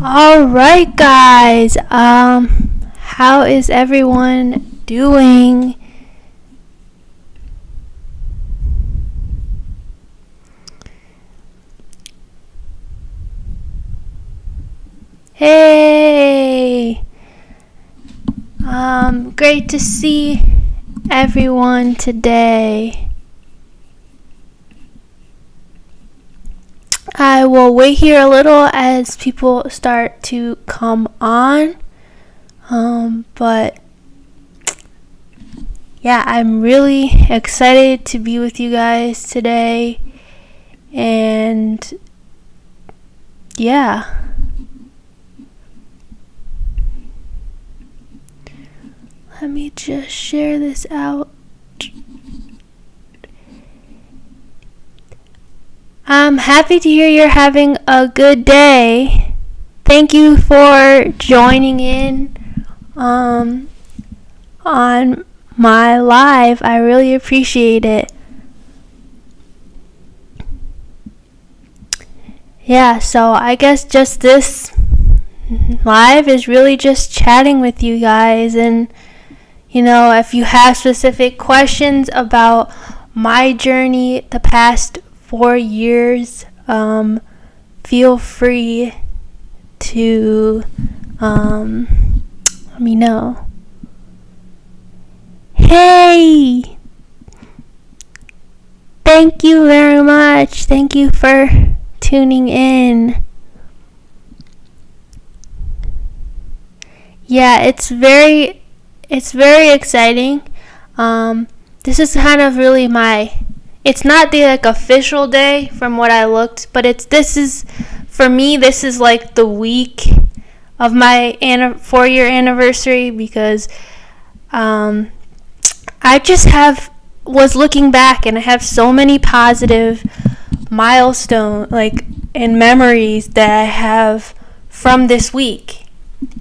All right, guys. How is everyone doing? Hey. Great to see everyone today. I will wait here a little as people start to come on. But yeah, I'm really excited to be with you guys today. And yeah. Let me just share this out. I'm happy to hear you're having a good day. Thank you for joining in on my live. I really appreciate it. Yeah, so I guess just this live is really just chatting with you guys, and if you have specific questions about my journey the past 4 years, feel free to let me know. Hey! Thank you very much. Thank you for tuning in. Yeah, it's very exciting. This is kind of really it's not the official day from what I looked, but this is like the week of my 4-year anniversary, because I just was looking back and I have so many positive milestones and memories that I have from this week.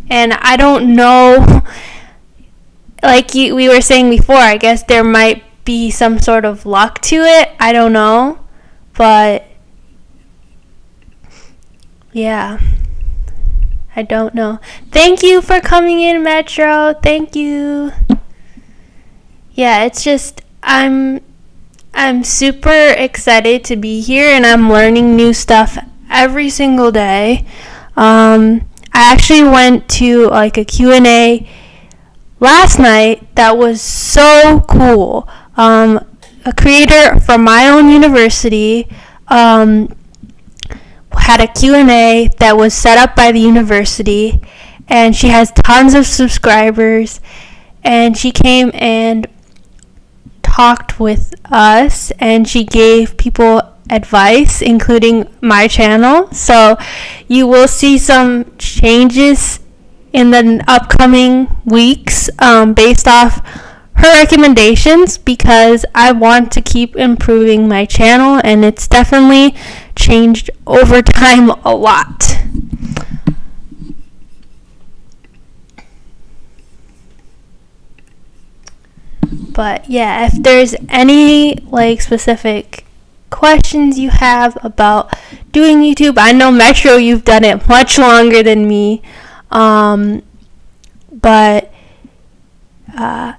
And I don't know, we were saying before, I guess there might be some sort of luck to it. I don't know. But yeah, I don't know. Thank you for coming in, Metro. Thank you. Yeah, it's just I'm super excited to be here, and I'm learning new stuff every single day. I actually went to a Q&A last night that was so cool. A creator from my own university had a Q&A that was set up by the university, and she has tons of subscribers, and she came and talked with us, and she gave people advice, including my channel. So you will see some changes in the upcoming weeks based off her recommendations, because I want to keep improving my channel, and it's definitely changed over time a lot. But yeah, if there's any specific questions you have about doing YouTube, I know Metro, you've done it much longer than me, but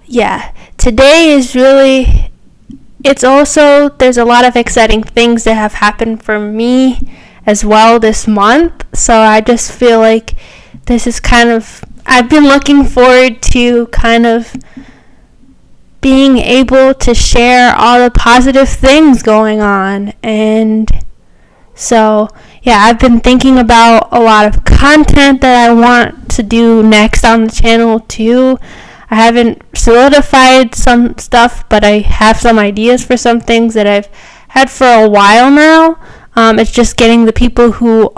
yeah, today is really, there's a lot of exciting things that have happened for me as well this month. So I just feel like this is I've been looking forward to being able to share all the positive things going on. And so yeah, I've been thinking about a lot of content that I want to do next on the channel too. I haven't solidified some stuff, but I have some ideas for some things that I've had for a while now. It's just getting the people who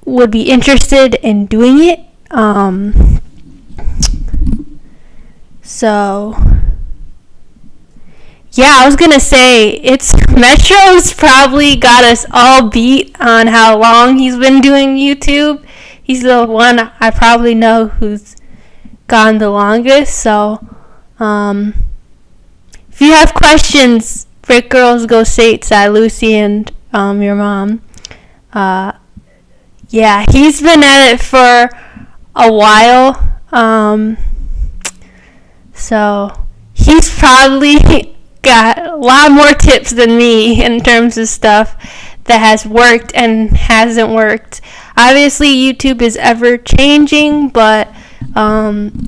would be interested in doing it. So yeah, I was gonna say, Metro's probably got us all beat on how long he's been doing YouTube. He's the one I probably know who's gone the longest. So if you have questions, Brit Girls Go Stateside, Lucy and your mom, Yeah, he's been at it for a while. So he's probably got a lot more tips than me in terms of stuff that has worked and hasn't worked. Obviously, YouTube is ever changing, but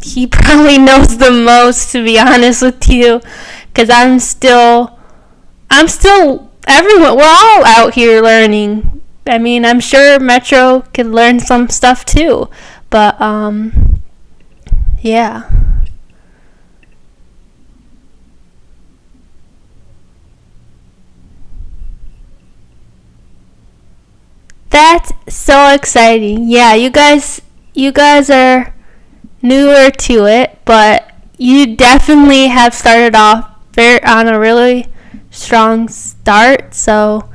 he probably knows the most, to be honest with you, because I'm still everyone. We're all out here learning. I mean, I'm sure Metro could learn some stuff too, but yeah. That's so exciting. Yeah, you guys are newer to it, but you definitely have started off on a really strong start. So,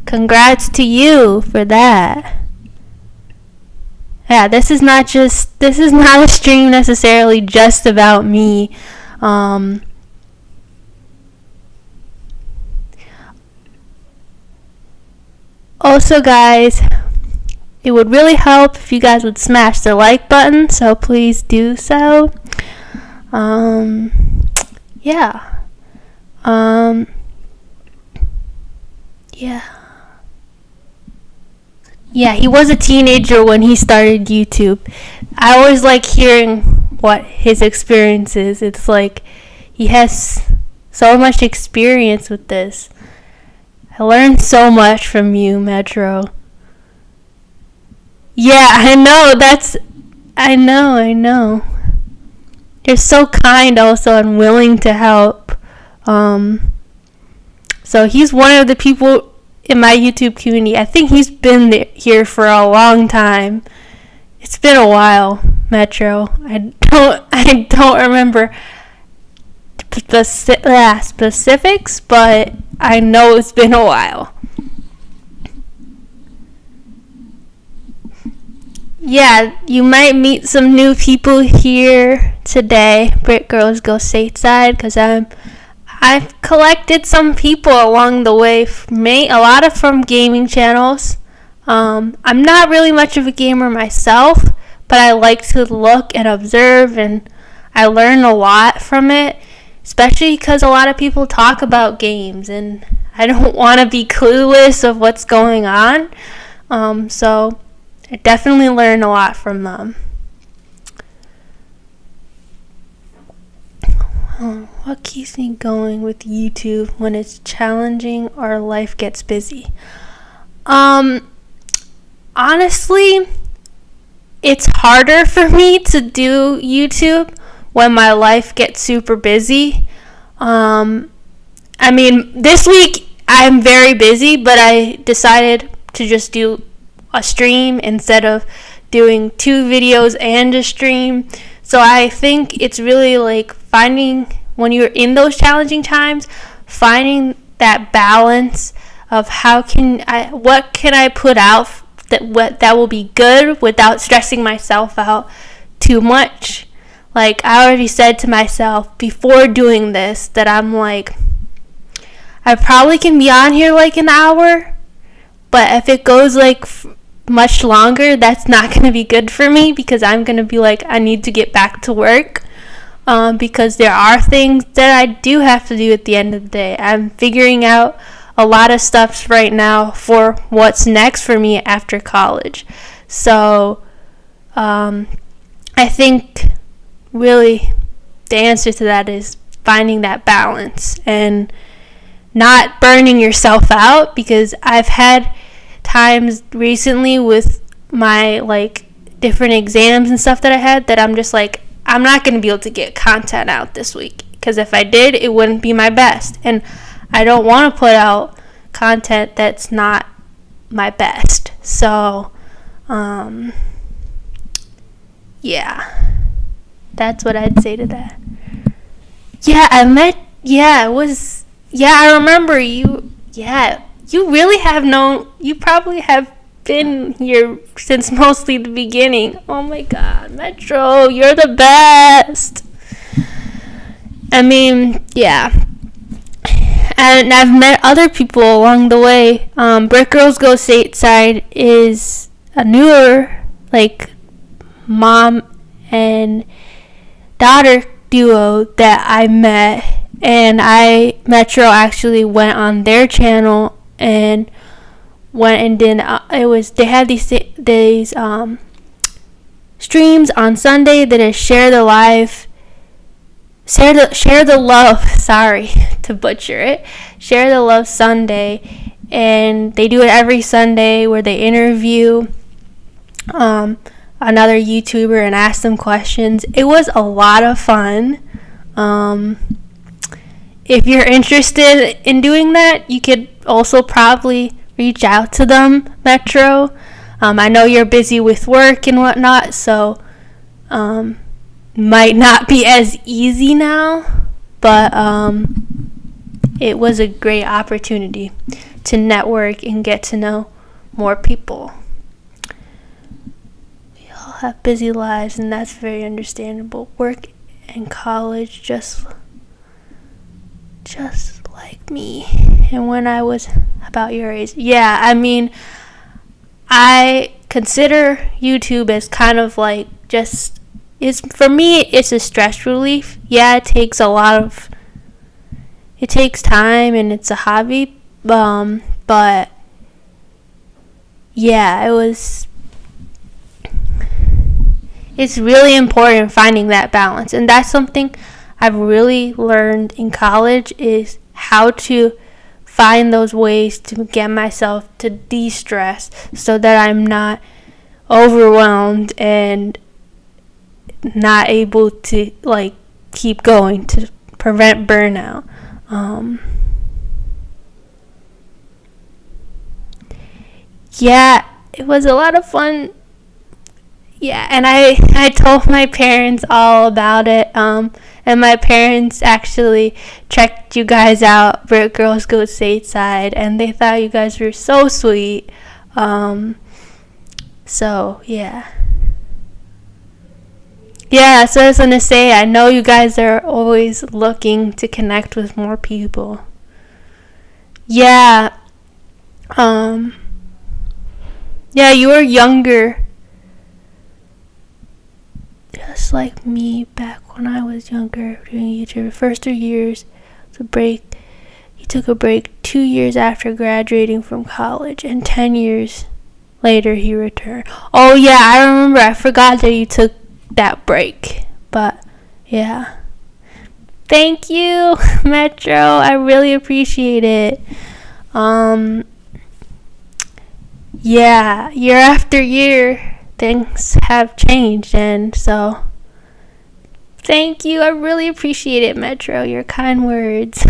congrats to you for that. Yeah, this is not a stream necessarily just about me. Also, guys, it would really help if you guys would smash the like button, so please do so. Yeah. Yeah, he was a teenager when he started YouTube. I always like hearing what his experience is. It's like he has so much experience with this. I learned so much from you, Metro. Yeah, I know. You're so kind also and willing to help. So he's one of the people in my YouTube community. I think he's been here for a long time. It's been a while, Metro. I don't remember the specifics, but I know it's been a while. Yeah, you might meet some new people here today. Brit Girls Go Stateside, because I've collected some people along the way. A lot of from gaming channels. I'm not really much of a gamer myself, but I like to look and observe, and I learn a lot from it, especially because a lot of people talk about games, and I don't want to be clueless of what's going on. So I definitely learn a lot from them. What keeps me going with YouTube when it's challenging or life gets busy? Honestly, it's harder for me to do YouTube when my life gets super busy. I mean, this week I'm very busy, but I decided to just do a stream instead of doing 2 videos and a stream. So I think it's really like finding, when you're in those challenging times, finding that balance of what can I put out that will be good without stressing myself out too much. Like, I already said to myself before doing this that I'm like, I probably can be on here like an hour, but if it goes like much longer, that's not going to be good for me, because I'm going to be like, I need to get back to work, because there are things that I do have to do at the end of the day. I'm figuring out a lot of stuff right now for what's next for me after college. So I think really the answer to that is finding that balance and not burning yourself out, because I've had times recently with my like different exams and stuff that I had that I'm just like, I'm not going to be able to get content out this week, because if I did, it wouldn't be my best, and I don't want to put out content that's not my best. So yeah, that's what I'd say to that. I remember you. You really have known, you probably have been here since mostly the beginning. Oh my god, Metro, you're the best. I mean, yeah. And I've met other people along the way. Brit Girls Go Stateside is a newer, like, mom and daughter duo that I met, and Metro actually went on their channel and went and did they had these streams on Sunday that is share the love, sorry to butcher it, share the love Sunday, and they do it every Sunday where they interview another YouTuber and ask them questions. It was a lot of fun. If you're interested in doing that, you could also probably reach out to them, Metro. I know you're busy with work and whatnot, so might not be as easy now, but it was a great opportunity to network and get to know more people. We all have busy lives, and that's very understandable. Work and college, just like me. And when I was about your age, yeah, I mean, I consider YouTube as kind of like for me, it's a stress relief. Yeah, it takes time and it's a hobby, but yeah, it's really important finding that balance, and that's something I've really learned in college, is how to find those ways to get myself to de-stress so that I'm not overwhelmed and not able to keep going, to prevent burnout. Yeah, it was a lot of fun. Yeah, and I told my parents all about it, and my parents actually checked you guys out, Brit Girls Go Stateside, and they thought you guys were so sweet. So, yeah. Yeah, so I was going to say, I know you guys are always looking to connect with more people. Yeah. Yeah, you were younger, just like me back when I was younger doing YouTube. The first 3 years, he took a break 2 years after graduating from college, and 10 years later he returned. Oh yeah, I remember. I forgot that you took that break. But yeah. Thank you, Metro. I really appreciate it. Yeah, year after year, things have changed, and so thank you. I really appreciate it, Metro. Your kind words.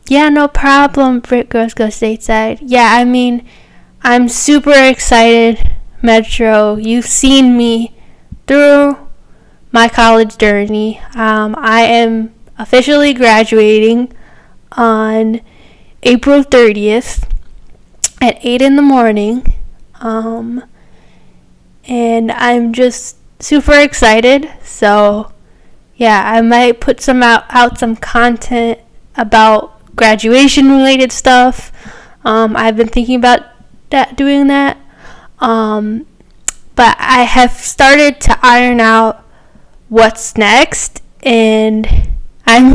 Yeah, no problem. Brit Girls Go Stateside. Yeah, I mean, I'm super excited, Metro. You've seen me through my college journey. I am officially graduating on April 30th at 8 in the morning. And I'm just super excited. So, yeah, I might put out some content about graduation related stuff. I've been thinking about doing that. But I have started to iron out what's next, and I'm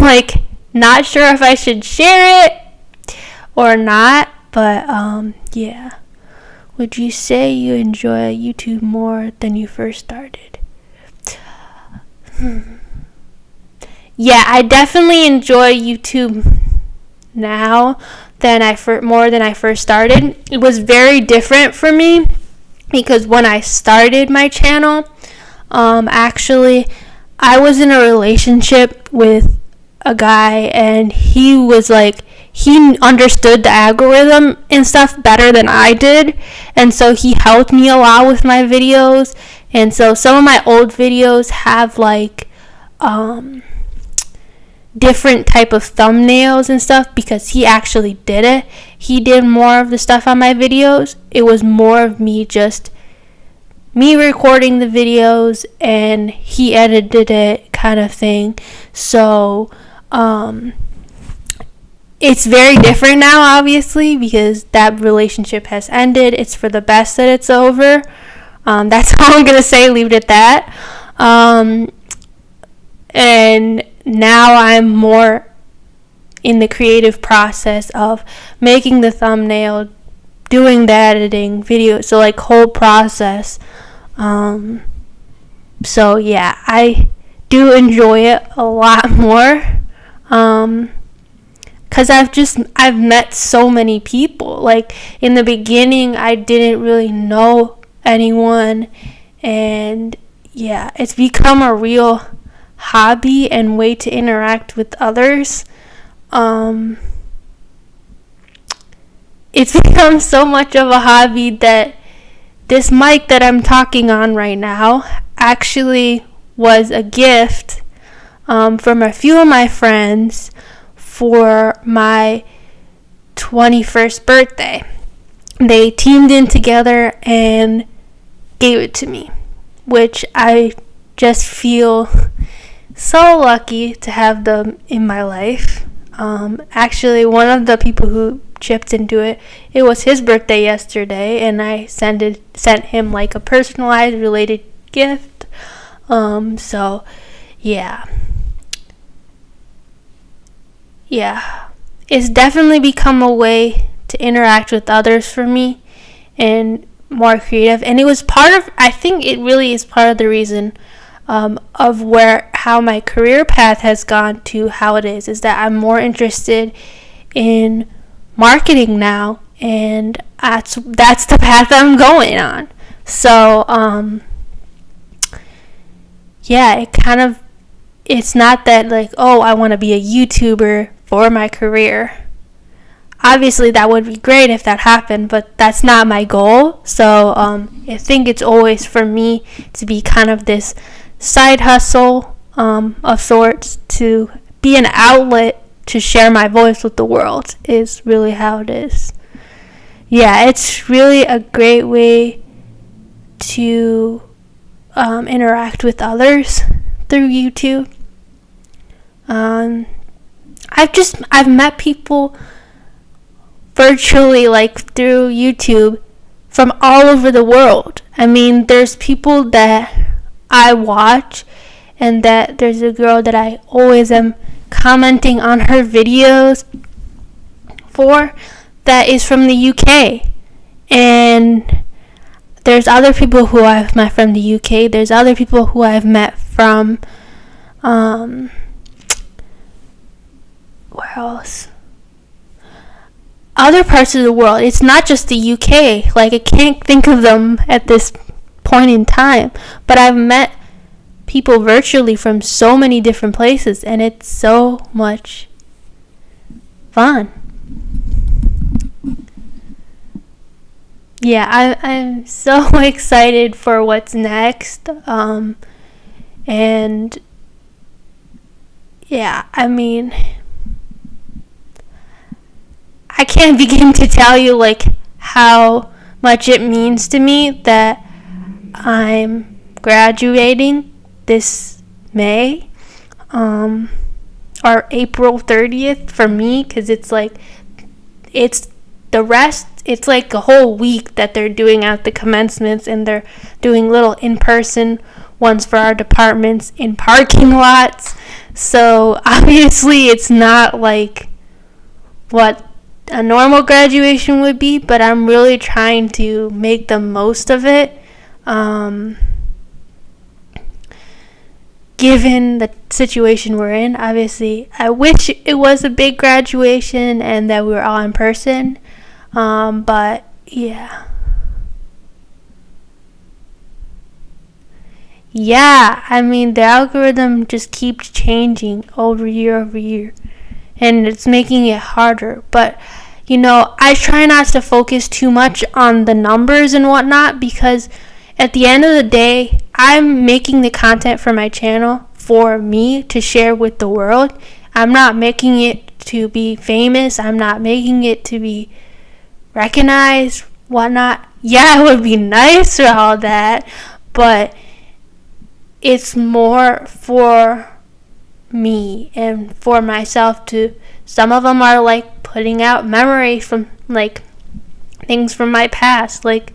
not sure if I should share it or not, but yeah. Would you say you enjoy YouTube more than you first started? Yeah, I definitely enjoy YouTube now more than I first started. It was very different for me because when I started my channel, actually I was in a relationship with a guy, and he was he understood the algorithm and stuff better than I did, and so he helped me a lot with my videos. And so some of my old videos have different type of thumbnails and stuff because he actually did it. He did more of the stuff on my videos. It was more of me recording the videos and he edited it, kind of thing. So It's very different now, obviously, because that relationship has ended. It's for the best that it's over. That's all I'm going to say. Leave it at that. And now I'm more in the creative process of making the thumbnail, doing the editing, video, so like whole process. So yeah, I do enjoy it a lot more. Because I've met so many people. Like, in the beginning, I didn't really know anyone. And, yeah, it's become a real hobby and way to interact with others. It's become so much of a hobby that this mic that I'm talking on right now actually was a gift from a few of my friends for my 21st birthday. They teamed in together and gave it to me, which I just feel so lucky to have them in my life. Actually, one of the people who chipped into it, it was his birthday yesterday, and I sent him like a personalized related gift. So yeah, it's definitely become a way to interact with others for me and more creative. And it was I think it really is part of the reason of how my career path has gone to how it is that I'm more interested in marketing now, and that's the path I'm going on. So yeah, it's not that like, oh, I want to be a YouTuber for my career. Obviously that would be great if that happened, but that's not my goal. So I think it's always for me to be kind of this side hustle of sorts, to be an outlet to share my voice with the world, is really how it is. Yeah, it's really a great way to interact with others through YouTube. I've met people virtually, like through YouTube, from all over the world. I mean, there's people that I watch, and that there's a girl that I always am commenting on her videos for, that is from the UK. And there's other people who I've met from the UK. There's other people who I've met from where else? Other parts of the world. It's not just the UK. Like, I can't think of them at this point in time. But I've met people virtually from so many different places, and it's so much fun. Yeah, I'm so excited for what's next. And yeah, I mean, I can't begin to tell you like how much it means to me that I'm graduating this May, or April 30th for me, because it's like, it's the rest, it's like a whole week that they're doing out the commencements, and they're doing little in-person ones for our departments in parking lots. So obviously it's not like what a normal graduation would be, but I'm really trying to make the most of it. Given the situation we're in, obviously, I wish it was a big graduation and that we were all in person. But yeah. Yeah, I mean, the algorithm just keeps changing year over year, and it's making it harder. But, you know, I try not to focus too much on the numbers and whatnot, because at the end of the day, I'm making the content for my channel for me to share with the world. I'm not making it to be famous. I'm not making it to be recognized, whatnot. Yeah, it would be nice for all that, but it's more for me and for myself to, some of them are like putting out memories from like things from my past. Like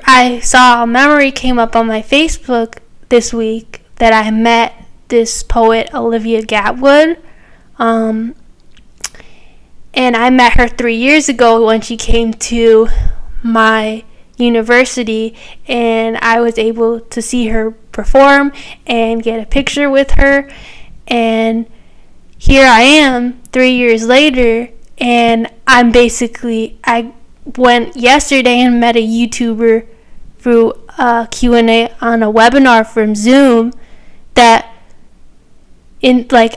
I saw a memory came up on my Facebook this week that I met this poet Olivia Gatwood, and I met her 3 years ago when she came to my university, and I was able to see her perform and get a picture with her. And here I am 3 years later, and I went yesterday and met a YouTuber through a Q&A on a webinar from Zoom that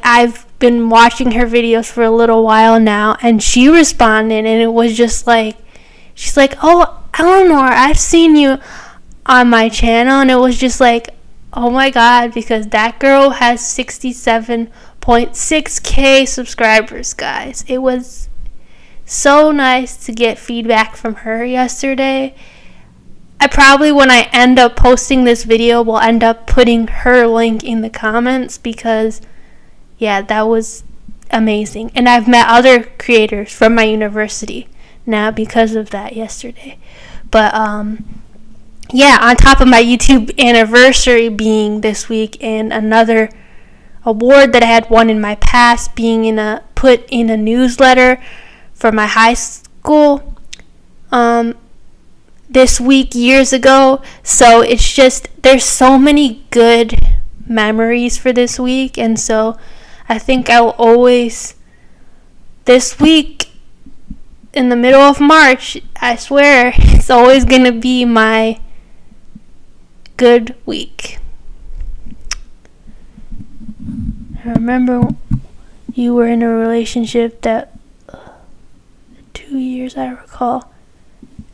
I've been watching her videos for a little while now, and she responded, and it was just like, she's like, "Oh, Eleanor, I've seen you on my channel," and it was just like, oh my god, because that girl has 67.6k subscribers, guys. It was so nice to get feedback from her yesterday. I probably, when I end up posting this video, will end up putting her link in the comments because, yeah, that was amazing. And I've met other creators from my university now because of that yesterday. But, yeah, on top of my YouTube anniversary being this week and another award that I had won in my past being put in a newsletter for my high school this week years ago. So it's just, there's so many good memories for this week, and so I think I'll always, this week in the middle of March, I swear it's always gonna be my good week. I remember you were in a relationship that 2 years, I recall,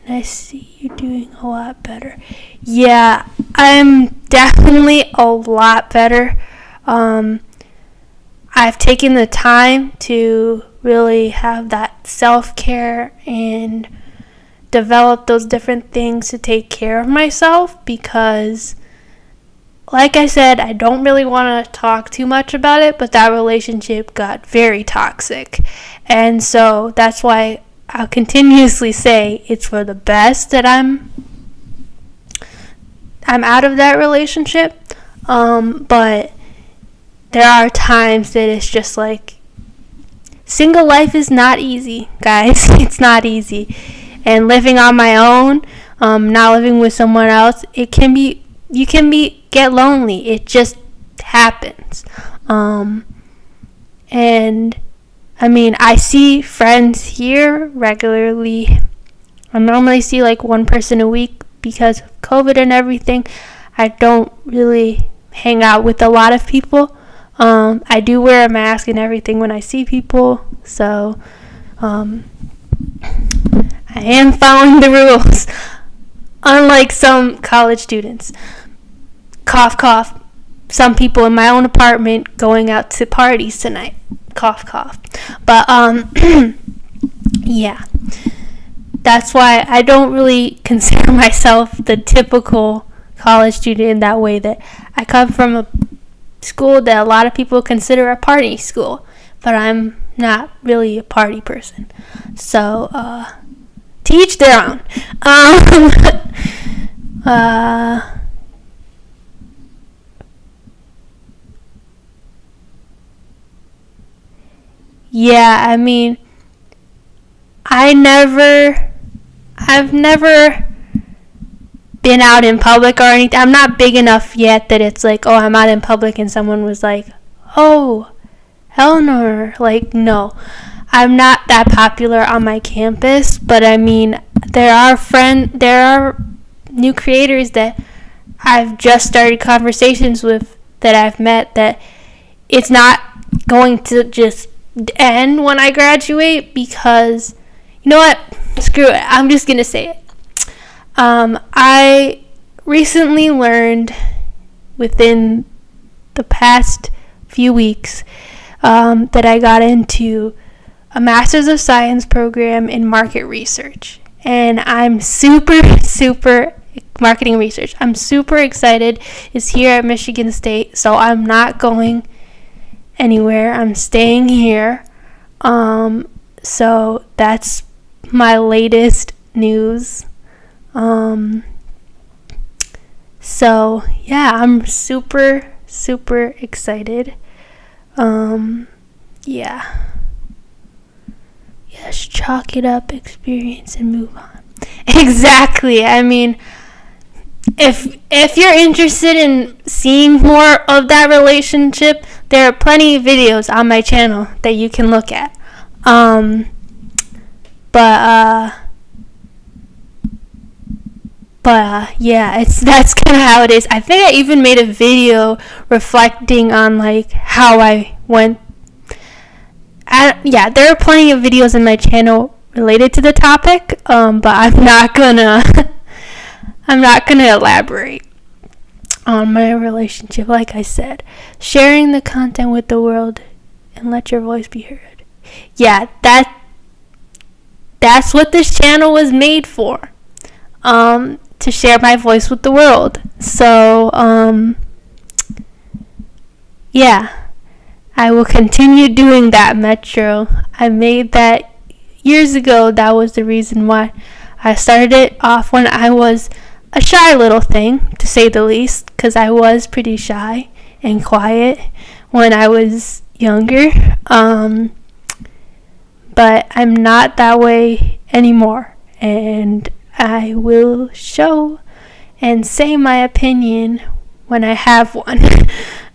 and I see you doing a lot better. Yeah, I'm definitely a lot better. I've taken the time to really have that self-care and develop those different things to take care of myself because, like I said, I don't really want to talk too much about it, but that relationship got very toxic. And so that's why I'll continuously say it's for the best that I'm out of that relationship. But there are times that it's just like, single life is not easy, guys. It's not easy. And living on my own, not living with someone else, you can get lonely. It just happens. And I mean, I see friends here regularly. I normally see like one person a week because of COVID and everything. I don't really hang out with a lot of people. I do wear a mask and everything when I see people, so I am following the rules. Unlike some college students. Cough, cough. Some people in my own apartment going out to parties tonight. Cough, cough. But, yeah. That's why I don't really consider myself the typical college student in that way, that I come from a school that a lot of people consider a party school, but I'm not really a party person. So, to each their own. Yeah, I mean, I've never been out in public or anything. I'm not big enough yet that it's like, oh, I'm out in public and someone was like, oh, Eleanor. Like, no. I'm not that popular on my campus, but I mean, there are new creators that I've just started conversations with that I've met that it's not going to just end when I graduate because, you know what? Screw it. I'm just going to say it. I recently learned within the past few weeks that I got into a Master's of Science program in market research. And I'm super marketing research. I'm super excited. It's here at Michigan State, so I'm not going anywhere. I'm staying here. So that's my latest news. So yeah, I'm super excited. Yeah. Yes, chalk it up, experience, and move on. Exactly. I mean, if you're interested in seeing more of that relationship, there are plenty of videos on my channel that you can look at. Yeah, that's kind of how it is. I think I even made a video reflecting on like how I went. Yeah, there are plenty of videos in my channel related to the topic, but I'm not gonna elaborate on my relationship. Like I said, sharing the content with the world and let your voice be heard. Yeah, that's what this channel was made for. To share my voice with the world. So, yeah, I will continue doing that, Metro. I made that years ago. That was the reason why I started it off when I was a shy little thing, to say the least, because I was pretty shy and quiet when I was younger. But I'm not that way anymore, and I will show and say my opinion when I have one.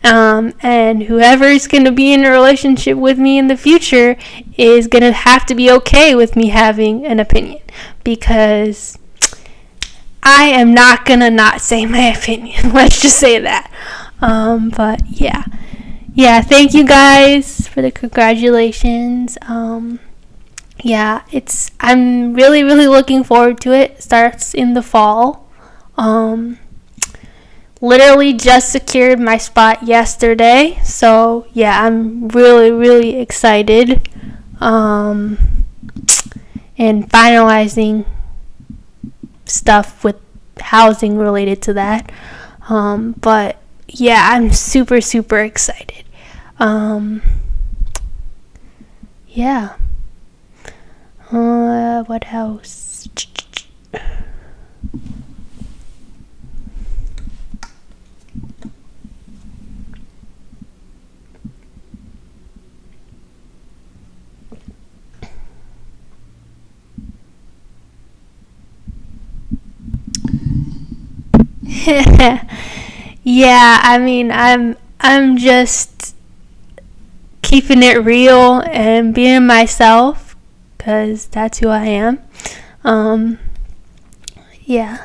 And whoever is going to be in a relationship with me in the future is going to have to be okay with me having an opinion, because I am not going to not say my opinion. Let's just say that. But yeah. Yeah, thank you guys for the congratulations. Yeah, I'm really looking forward to it. It starts in the fall. Literally just secured my spot yesterday. So, yeah, I'm really excited. And finalizing stuff with housing related to that. But, yeah, I'm super excited. Yeah. What else? Yeah, I mean, I'm just keeping it real and being myself, because that's who I am. Yeah.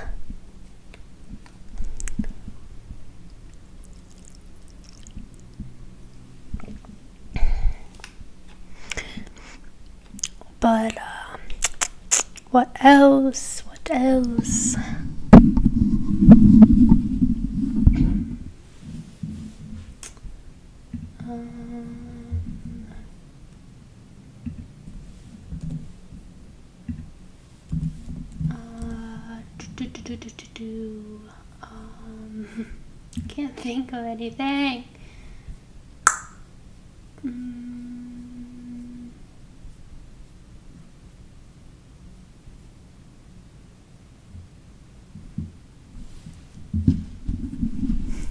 But, what else? Can't think of anything.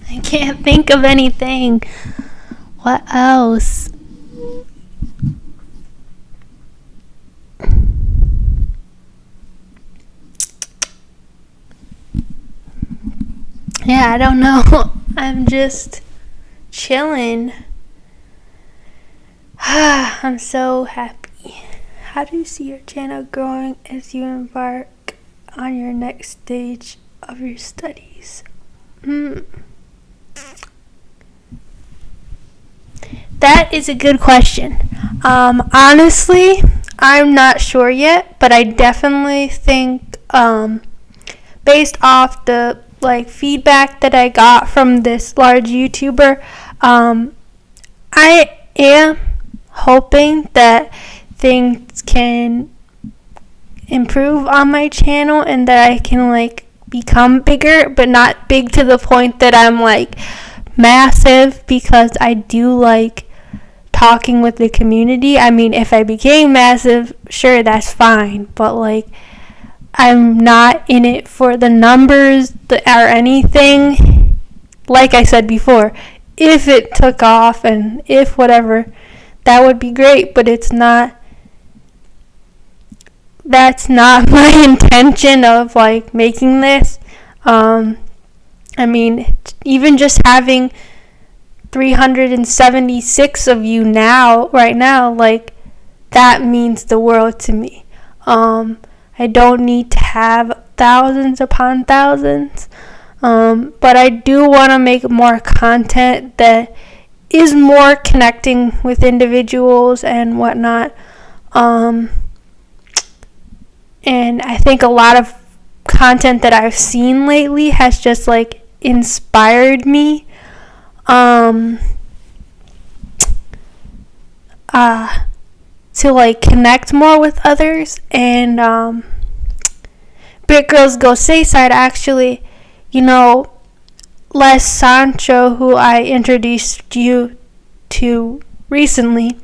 I can't think of anything. What else? Yeah, I don't know. I'm just chilling. I'm so happy. How do you see your channel growing as you embark on your next stage of your studies? That is a good question. Honestly, I'm not sure yet, but I definitely think, based off the feedback that I got from this large YouTuber, I am hoping that things can improve on my channel and that I can become bigger, but not big to the point that I'm massive, because I do like talking with the community. I mean, if I became massive, sure, that's fine, but like, I'm not in it for the numbers or anything. Like I said before, if it took off and if whatever, that would be great, but that's not my intention of like making this. I mean, even just having 376 of you right now, like, that means the world to me. I don't need to have thousands upon thousands, but I do want to make more content that is more connecting with individuals and whatnot. And I think a lot of content that I've seen lately has just like inspired me to like connect more with others. And Brit Girls Go Stateside, actually, Les Sacho, who I introduced you to recently,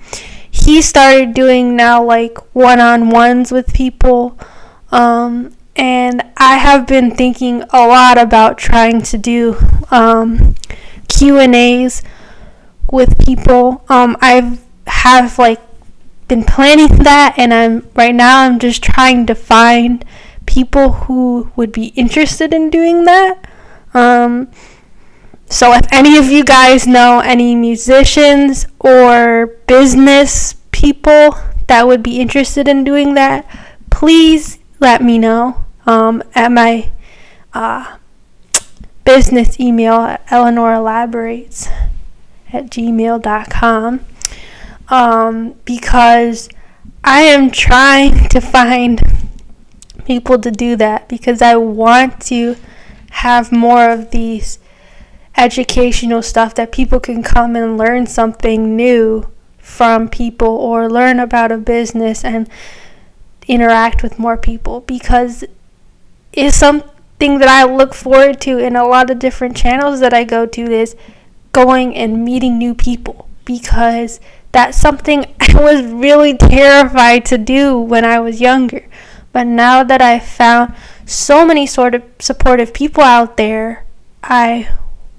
he started doing now like one-on-ones with people, and I have been thinking a lot about trying to do Q&As with people. I have like been planning that, and I'm just trying to find people who would be interested in doing that. So if any of you guys know any musicians or business people that would be interested in doing that, please let me know at my business email at eleanorelaborates@gmail.com, because I am trying to find people to do that, because I want to have more of these educational stuff that people can come and learn something new from people, or learn about a business and interact with more people, because it's something that I look forward to in a lot of different channels that I go to, is going and meeting new people, because that's something I was really terrified to do when I was younger. But now that I've found so many sort of supportive people out there, I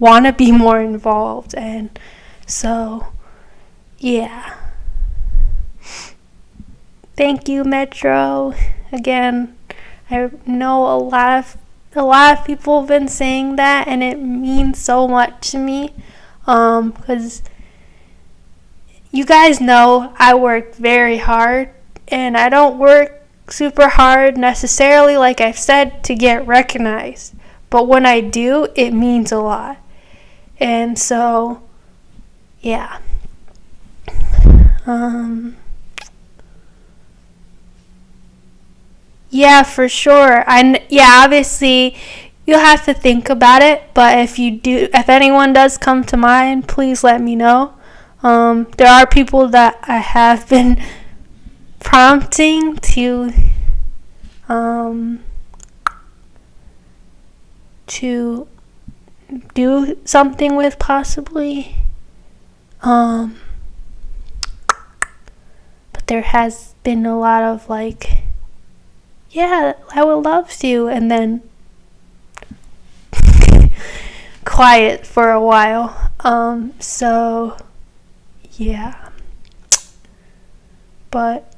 want to be more involved. And so, yeah. Thank you, Metro. Again, I know a lot of people have been saying that, and it means so much to me, because you guys know I work very hard, and I don't work super hard necessarily, like I've said, to get recognized, but when I do, it means a lot. And so, yeah. Yeah, for sure. Obviously, you'll have to think about it, but if anyone does come to mind, please let me know. There are people that I have been prompting to do something with, possibly. But there has been a lot of like, yeah, I would love to, and then quiet for a while. So yeah. But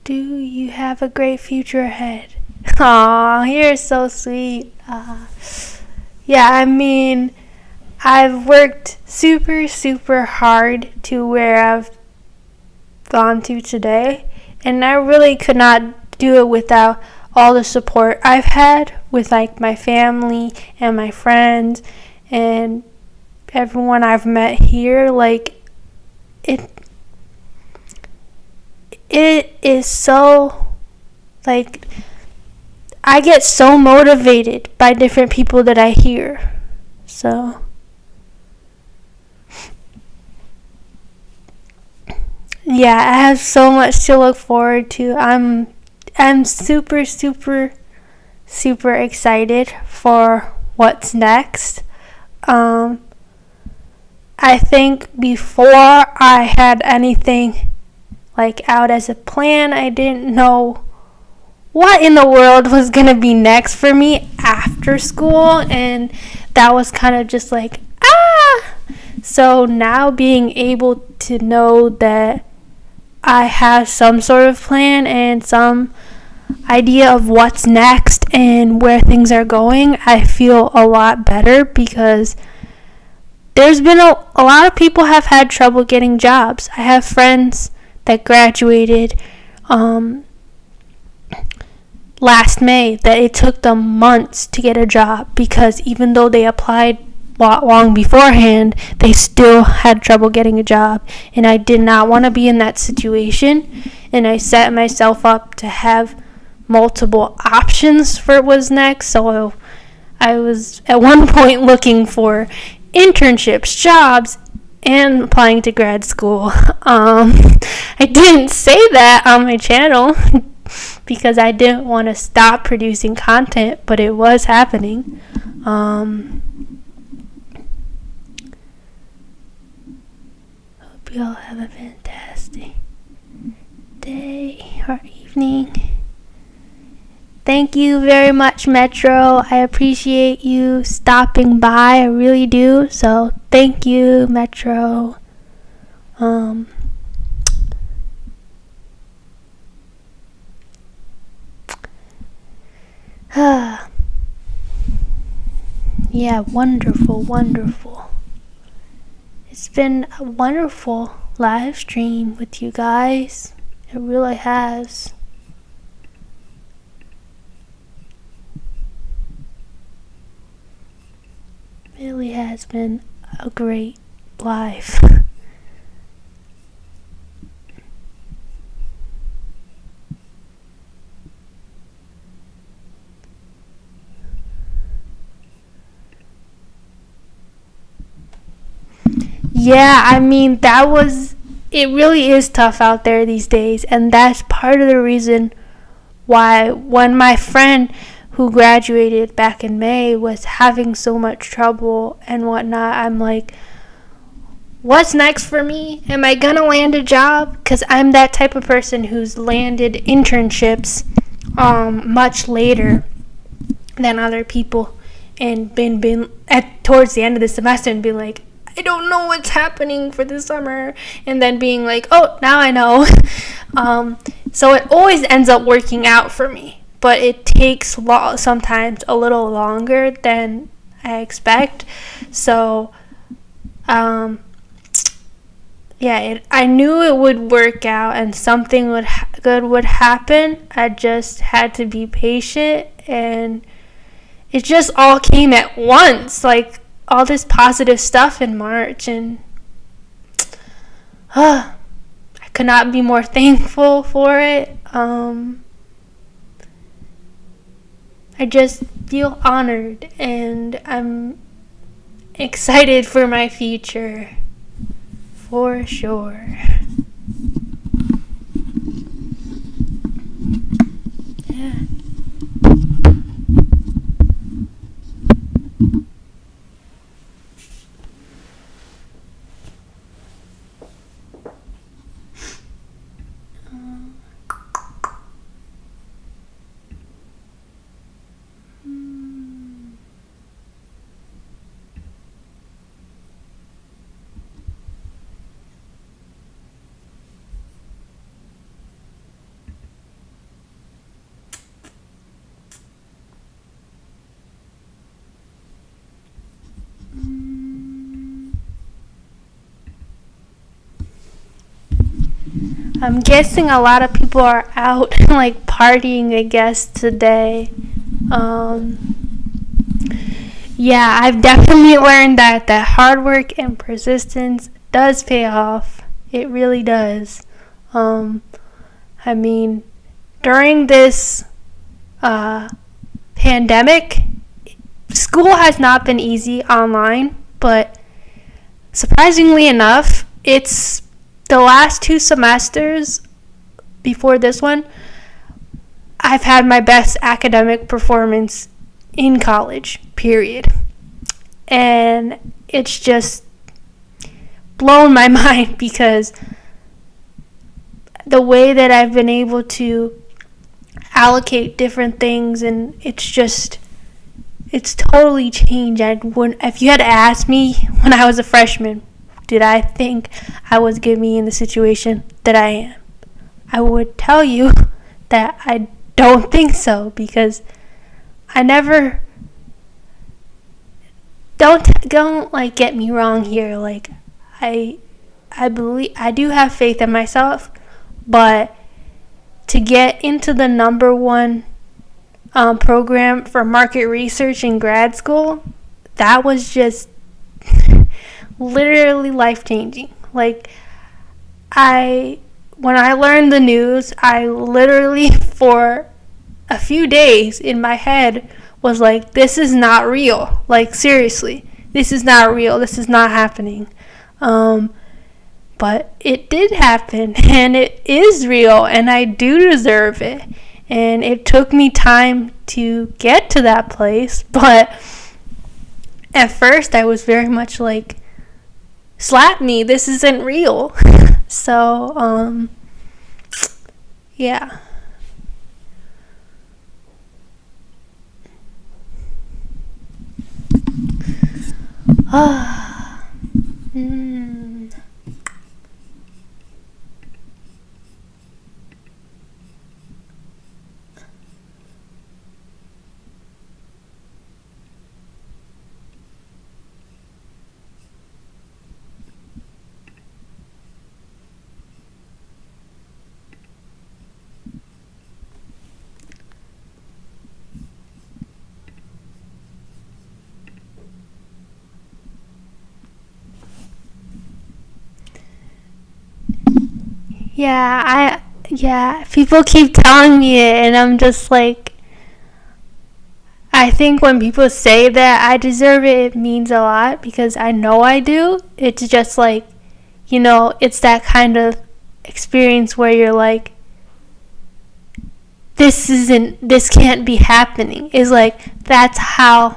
do you have a great future ahead? Aw, you're so sweet. Yeah, I mean, I've worked super, super hard to where I've gone to today, and I really could not do it without all the support I've had with like my family and my friends and everyone I've met here. Like, it is so, like, I get so motivated by different people that I hear. So yeah, I have so much to look forward to. I'm super, super, super excited for what's next. I think before I had anything like out as a plan, I didn't know what in the world was gonna be next for me after school, and that was kind of just like, so now being able to know that I have some sort of plan and some idea of what's next and where things are going, I feel a lot better, because there's been a lot of people have had trouble getting jobs. I have friends that graduated last May that it took them months to get a job, because even though they applied long beforehand, they still had trouble getting a job. And I did not want to be in that situation, and I set myself up to have multiple options for what was next. So I was at one point looking for internships, jobs, and applying to grad school. I didn't say that on my channel because I didn't want to stop producing content, but it was happening. Hope you all have a fantastic day or evening. Thank you very much, Metro. I appreciate you stopping by. I really do. So thank you, Metro. Yeah, wonderful, wonderful. It's been a wonderful live stream with you guys. It really has. Really has been a great live. Yeah, I mean, it really is tough out there these days, and that's part of the reason why when my friend who graduated back in May was having so much trouble and whatnot, I'm like, what's next for me? Am I gonna land a job? Because I'm that type of person who's landed internships much later than other people, and been at towards the end of the semester and be like, I don't know what's happening for the summer, and then being like, oh, now I know. So it always ends up working out for me, but it takes sometimes a little longer than I expect. So I knew it would work out and something good would happen. I just had to be patient, and it just all came at once, like all this positive stuff in March, and I could not be more thankful for it. I just feel honored, and I'm excited for my future, for sure. Yeah. I'm guessing a lot of people are out like partying, I guess, today. Yeah, I've definitely learned that hard work and persistence does pay off. It really does. I mean, during this pandemic, school has not been easy online, but surprisingly enough, it's the last 2 semesters before this one, I've had my best academic performance in college, period. And it's just blown my mind because the way that I've been able to allocate different things, and it's totally changed. If you had asked me when I was a freshman, did I think I was going to be in the situation that I am? I would tell you that I don't think so, because I never, don't like get me wrong here. Like I believe, I do have faith in myself, but to get into the number 1 program for market research in grad school, that was just literally life-changing. Like when I learned the news, I literally for a few days in my head was like, this is not real. Like, seriously, this is not real. This is not happening. But it did happen, and it is real, and I do deserve it. And it took me time to get to that place, but at first I was very much like, slap me, this isn't real. So, yeah. Yeah, people keep telling me it, and I'm just like, I think when people say that I deserve it, it means a lot, because I know I do. It's just like, it's that kind of experience where you're like, this can't be happening. It's like, that's how,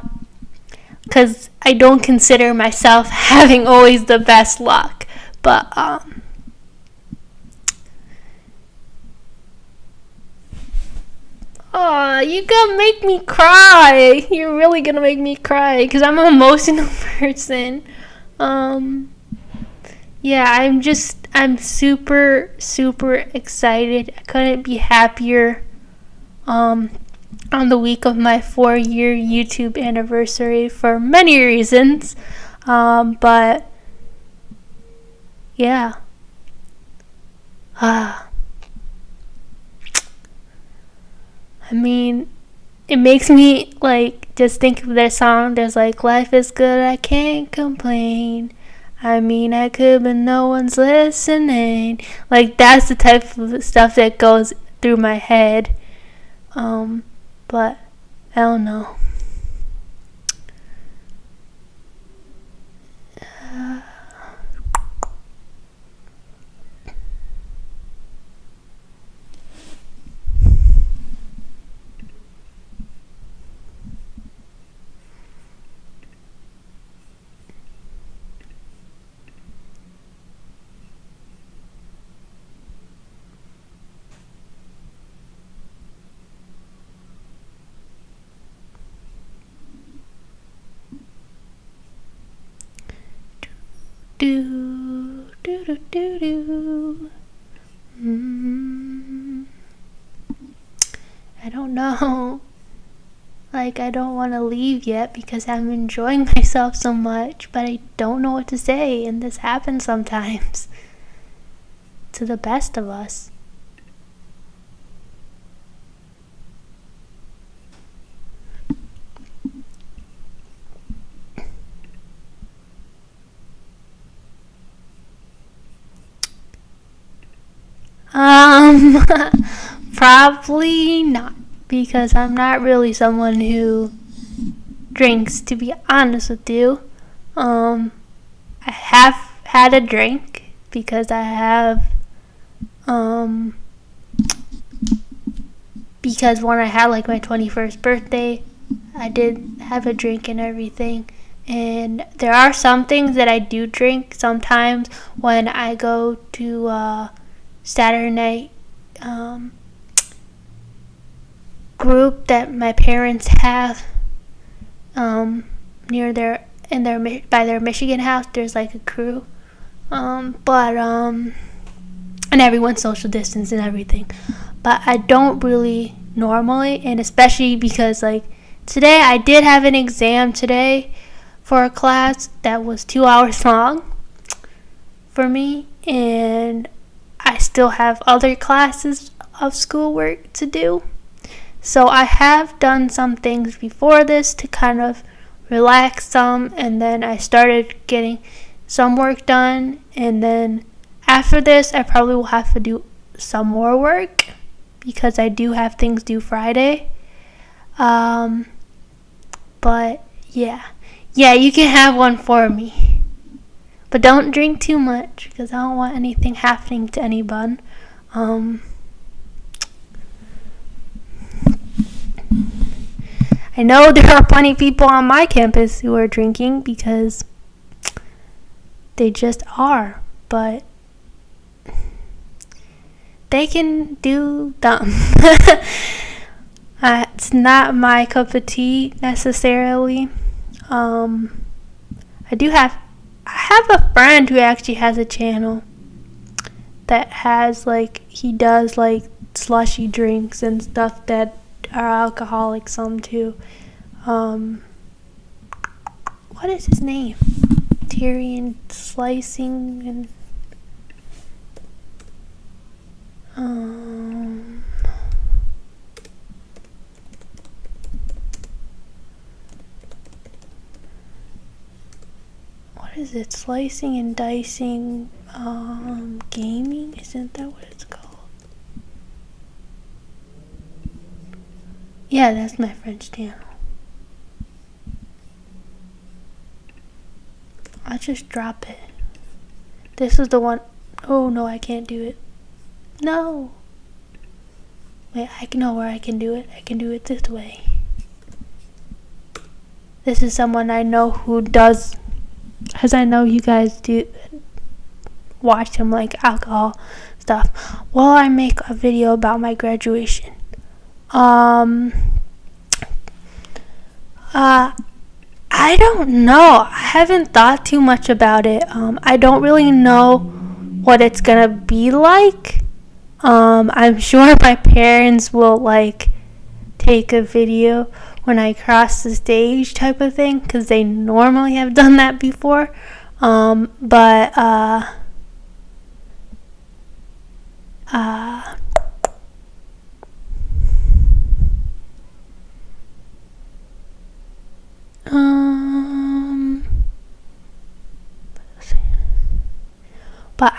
because I don't consider myself having always the best luck, but, oh, you gonna make me cry. You're really gonna make me cry, because I'm an emotional person. Yeah, I'm super, super excited. I couldn't be happier on the week of my 4-year YouTube anniversary for many reasons. But yeah. I mean, it makes me like just think of their song. There's like, life is good, I can't complain. I mean, I could, but no one's listening. Like, that's the type of stuff that goes through my head. But I don't know. Do do do do do. I don't know. Like, I don't want to leave yet because I'm enjoying myself so much, but I don't know what to say, and this happens sometimes to the best of us. Probably not, because I'm not really someone who drinks, to be honest with you. I have had a drink because I have, because when I had like my 21st birthday, I did have a drink and everything. And there are some things that I do drink sometimes when I go to Saturday night group that my parents have near by their Michigan house. There's like a crew, and everyone's social distance and everything. But I don't really normally, and especially because like today I did have an exam today for a class that was 2 hours long for me, and I still have other classes of schoolwork to do. So I have done some things before this to kind of relax some, and then I started getting some work done, and then after this I probably will have to do some more work because I do have things due Friday. But yeah, you can have one for me. But don't drink too much because I don't want anything happening to anyone. I know there are plenty of people on my campus who are drinking because they just are, but they can do them. It's not my cup of tea necessarily. I have a friend who actually has a channel that has like, he does like slushy drinks and stuff that are alcoholic, some too. What is his name? Tyrion Slicing and what is it? Slicing and Dicing Gaming? Isn't that what it's called? Yeah, that's my friend's channel. I'll just drop it. This is the one. Oh no, I can't do it. No. Wait, I know where I can do it. I can do it this way. This is someone I know who does, because I know you guys do watch him like alcohol stuff. Well, I make a video about my graduation. I don't know. I haven't thought too much about it. I don't really know what it's gonna be like. I'm sure my parents will like take a video when I cross the stage type of thing, because they normally have done that before. But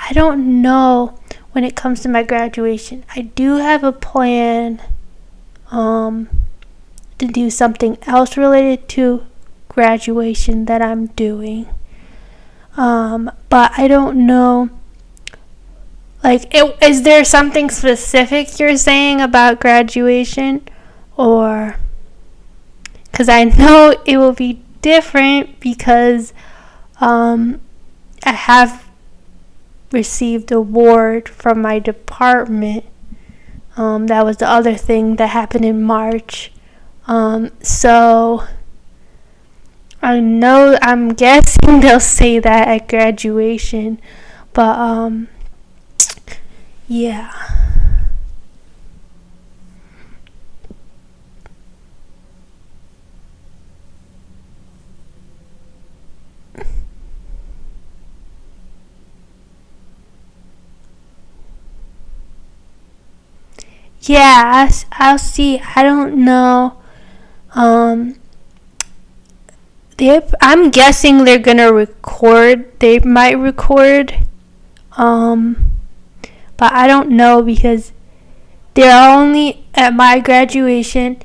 I don't know when it comes to my graduation. I do have a plan to do something else related to graduation that I'm doing. But I don't know. Like, is there something specific you're saying about graduation? Or, because I know it will be different because I have received an award from my department. That was the other thing that happened in March. So I know, I'm guessing they'll say that at graduation. But yeah. Yeah, I'll see. I don't know. I'm guessing they're gonna record. They might record. But I don't know because they're only at my graduation.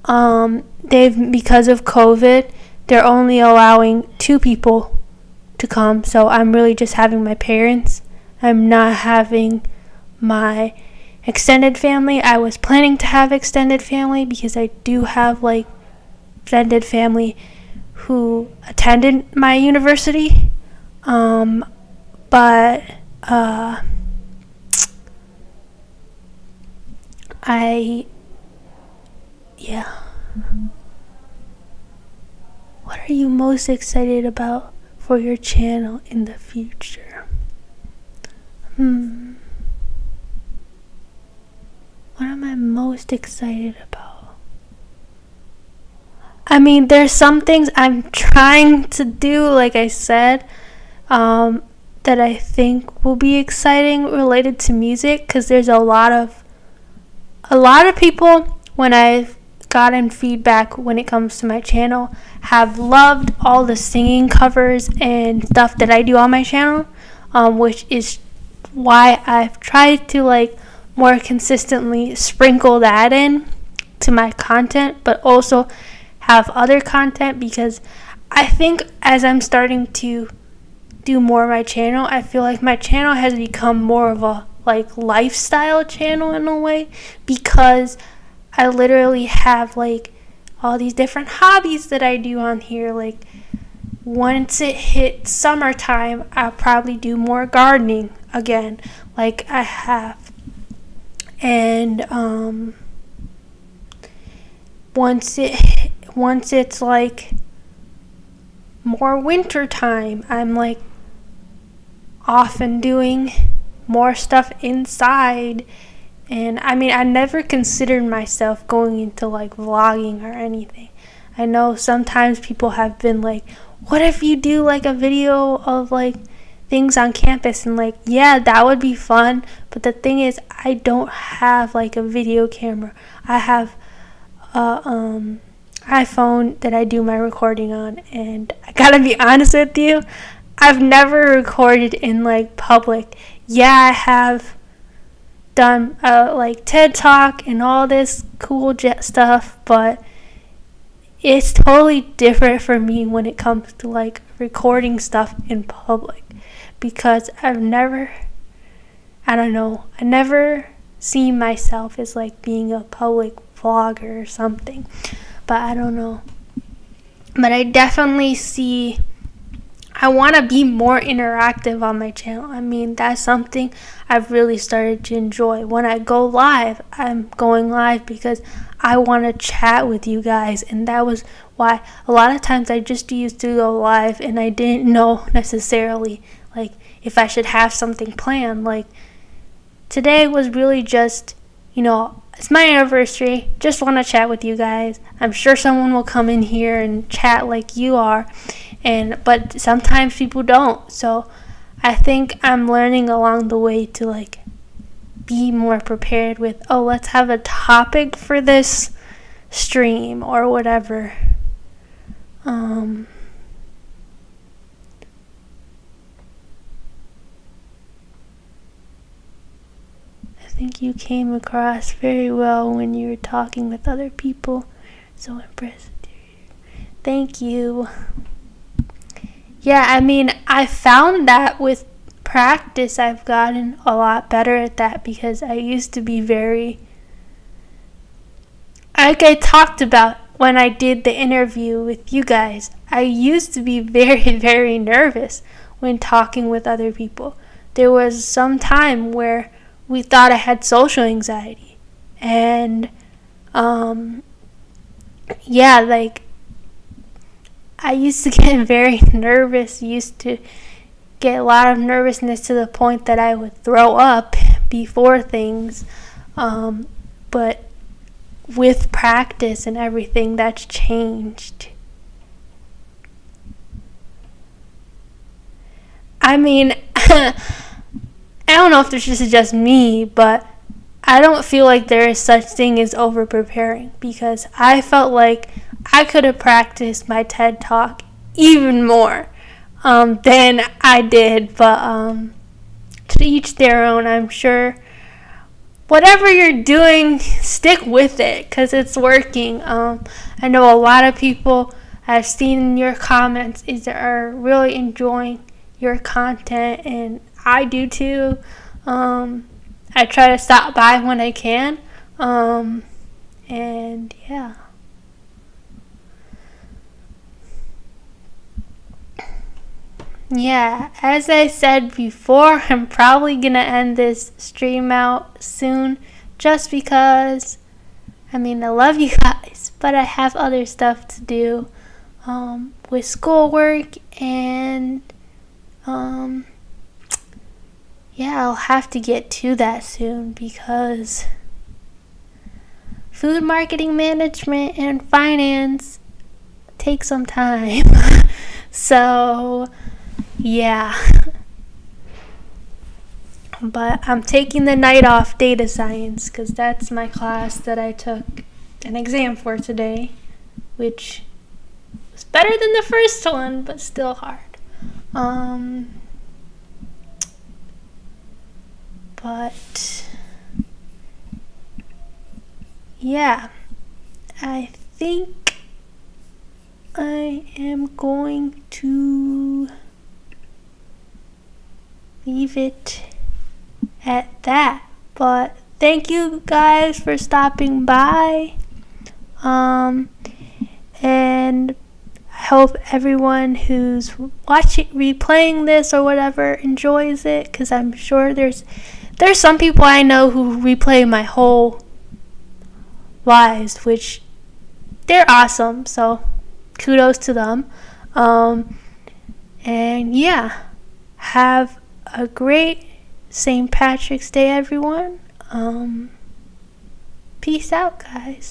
Because of COVID, they're only allowing 2 people to come. So I'm really just having my parents I'm not having my extended family. I was planning to have extended family because I do have like extended family who attended my university. But What are you most excited about for your channel in the future? What am I most excited about? I mean, there's some things I'm trying to do, like I said, that I think will be exciting related to music, because there's a lot of people, when I've gotten feedback when it comes to my channel, have loved all the singing covers and stuff that I do on my channel, which is why I've tried to like more consistently sprinkle that in to my content, but also have other content, because I think as I'm starting to do more of my channel, I feel like my channel has become more of a like lifestyle channel in a way, because I literally have like all these different hobbies that I do on here. Like once it hits summertime, I'll probably do more gardening again, like I have. And once it's like more winter time, I'm like often doing more stuff inside. And I mean, I never considered myself going into like vlogging or anything. I know sometimes people have been like, what if you do like a video of like things on campus? And like, yeah, that would be fun. But the thing is, I don't have like a video camera. I have a iPhone that I do my recording on, and I gotta be honest with you, I've never recorded in like public. Yeah, I have done like TED Talk and all this cool stuff, but it's totally different for me when it comes to like recording stuff in public, because I never seen myself as like being a public vlogger or something, but I don't know. But I definitely see I want to be more interactive on my channel. I mean, that's something I've really started to enjoy. When I go live, I'm going live because I want to chat with you guys. And that was why a lot of times I just used to go live and I didn't know necessarily like if I should have something planned. Like today was really just, it's my anniversary. Just want to chat with you guys. I'm sure someone will come in here and chat like you are. But sometimes people don't. So I think I'm learning along the way to like be more prepared with, let's have a topic for this stream or whatever. I think you came across very well when you were talking with other people. So impressed. Thank you. Yeah, I mean, I found that with practice, I've gotten a lot better at that, because I used to be like I talked about when I did the interview with you guys, I used to be very, very nervous when talking with other people. There was some time where we thought I had social anxiety. And, I used to get very nervous, used to get a lot of nervousness to the point that I would throw up before things. But with practice and everything, that's changed. I mean, I don't know if this is just me, but I don't feel like there is such thing as over-preparing, because I felt like I could have practiced my TED Talk even more than I did, but to each their own. I'm sure whatever you're doing, stick with it, because it's working. I know a lot of people I've seen in your comments are really enjoying your content, and I do too. I try to stop by when I can. And yeah. Yeah, as I said before, I'm probably gonna end this stream out soon just because, I love you guys, but I have other stuff to do with schoolwork, and yeah, I'll have to get to that soon because food marketing management and finance take some time. So yeah, but I'm taking the night off data science because that's my class that I took an exam for today, which was better than the first one, but still hard. But yeah, I think I am going to leave it at that. But thank you guys for stopping by. And I hope everyone who's replaying this or whatever enjoys it, because I'm sure there's some people I know who replay my whole lives, which they're awesome, so kudos to them. And yeah, have a great St. Patrick's Day, everyone. Peace out, guys.